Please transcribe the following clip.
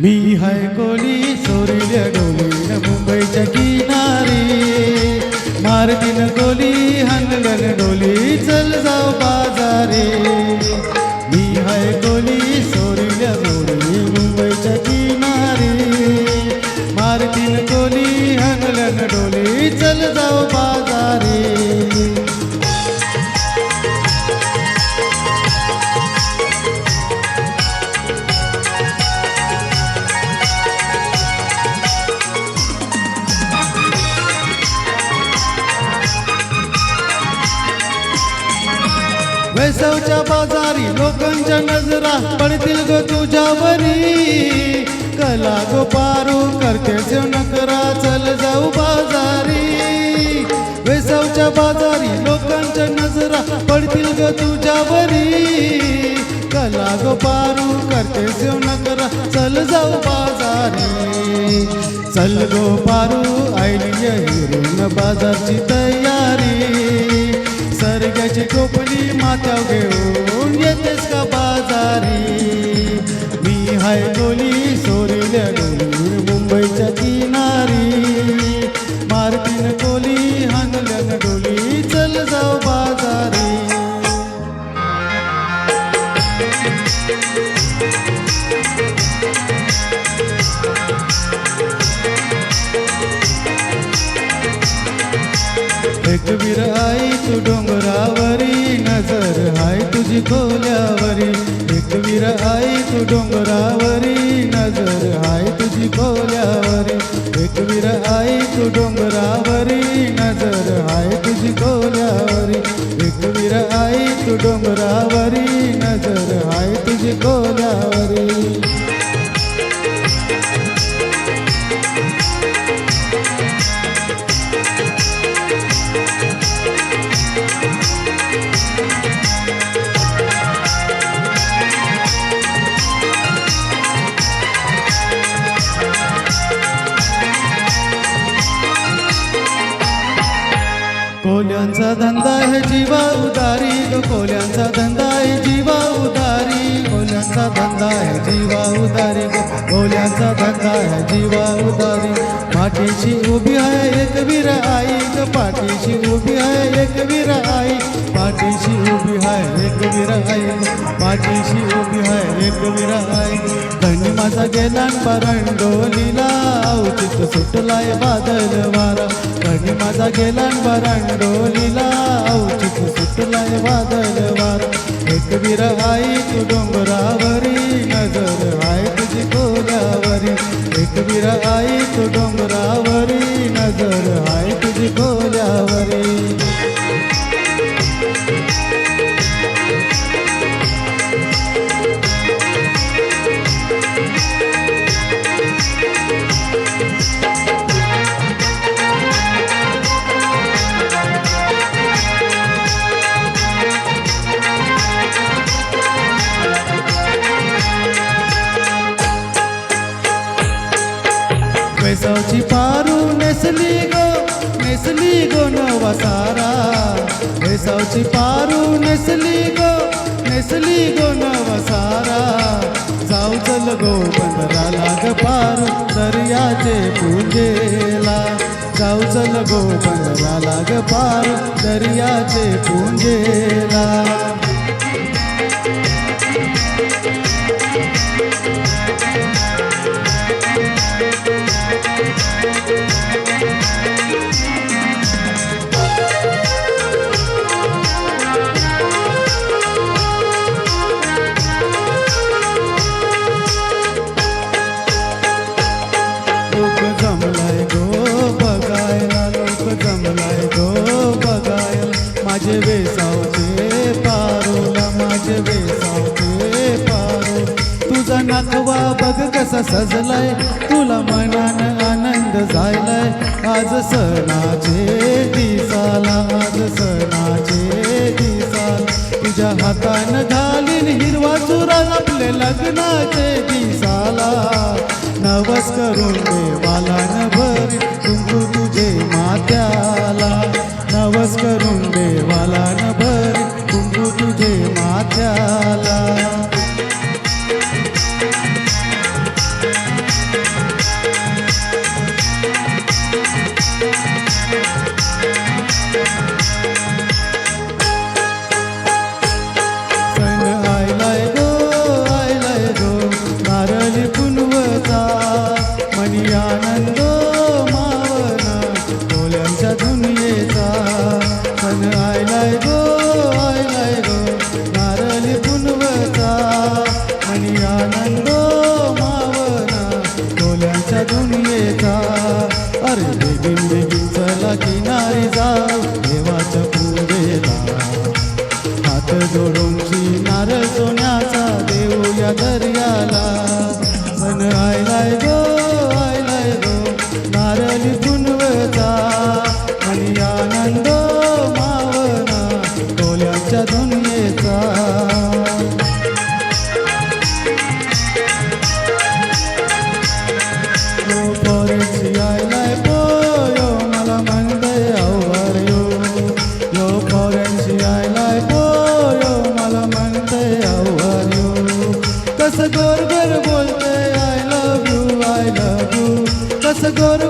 मी हाय कोली सोरील्या डोलीन मुंबईच्या किनारी, मारतीन कोली हनगन डोली चल जाऊ बाजारी. मी हाय कोली सोरील्या डोली मुंबईच्या किनारी, मारतीन कोली हनगन डोली चल जाऊ बाजारी. वेसवच्या बाजारी लोकांच्या नजरा पडतील ग तुझ्यावरी, कला गो पारू करतेस नकरा चल जाऊ बाजारी. वेसवच्या बाजारी लोकांच्या नजरा पडतील ग तुझ्यावरी, कला गो पारू करतेस नकरा चल जाऊ बाजारी. चल गो पारू आईली हिरून बाजारची तयारी, सरग्याची टोपली माथ्यावर घेऊन येतेस का बाजारी. मी हाय डोली सोरील्या डोली मुंबईच्या किनारी, मारतीन कोली हानल्यान डोली चल जाऊ बाजारी. एक वीर आई तू डोंगरावरी, नजर हाय तुझी खोल्यावरी. एक वीर आई तू डोंगरावरी, नजर हाय तुझी खोल्यावरी. एक वीर आई तू डोंगरावरी, नजर हाय तुझी खोल्यावरी. एक वीर आई तू डोंगरावरी, नजर हाय तुझी खोल्यावरी. कोल्यांचा धंदा है जीवा उदारी ग, कोल्यांचा धंदा है जीवा उदारी. कोल्यांचा धंदा है जीवा उदारी ग, कोल्यांचा धंदा है जीवा उदारी. पाठीशी उभी आहे एक वीर आई ग, पाठीशी उभी आहे एक वीर आई. पाठीशी उभी आहे एक वीर आई, पाठीशी उभी आहे एक वीर आई. धनी माझा गेला बरंडोलीला, औचित सुटलाय बादल वारा. धनी माझा गेला बरंडोलीला, औचित सुटलाय बादल वारा. एक वीर आई तू डोंगरावरी, नजर हाय तुझी खोल्यावरी. एक वीर आई तू डोंगरावरी, नजर हाय तुझी खोल्यावरी. वेसवची पारू नेसली गो नवा सारा. वेसवची पारू नेसली गो नवा सारा. जाऊ चल गो बंदराला ग पारू दर्याचे पूंजेला. जाऊ चल गो बंदराला ग पारू दर्याचे पूंजेला. लोक जमलाय गो बघायला, लोक जमलाय गो बघायला. माझे वेसावचे पारोला, माझे वेसावचे पारो. तुझा नाकवा बघ कसा सजलाय, तुला मनान आनंद झालाय. आज सणाचे दिसाला, आज सणाचे दिसाला. तुझ्या हातान घालीन हिरवा चुरा आपले लग्नाचे दिसाला. नवस करून देवाला न भरी कुंकू तुझे माथ्याला. नवस करून देवाला न भरी कुंकू तुझे माथ्याला. धुनवता मनी आनंदो मावना कोल्यांच्या दुनियेचा सण आयलाय गो नारळी धुनवता मनी आनंदो मावना कोल्यांच्या दुनियेचा अरे बेगीन चला किनारी जाऊ देवाच्या पूजेला हात जोडूनची नारळ सोन्याचा देऊया दर्याला सण आयलाय गो नारळी धुनवता आणि आनंद मावना कोल्यांच्या दुनियेचा पोरेची आयलाय पोयो मला म्हणतंय अवघड यो पोरेची आयलाय पोयो मला म्हणतंय अवघड यो कसं गोर बोलतंय आय लव्ह यू कसं गोर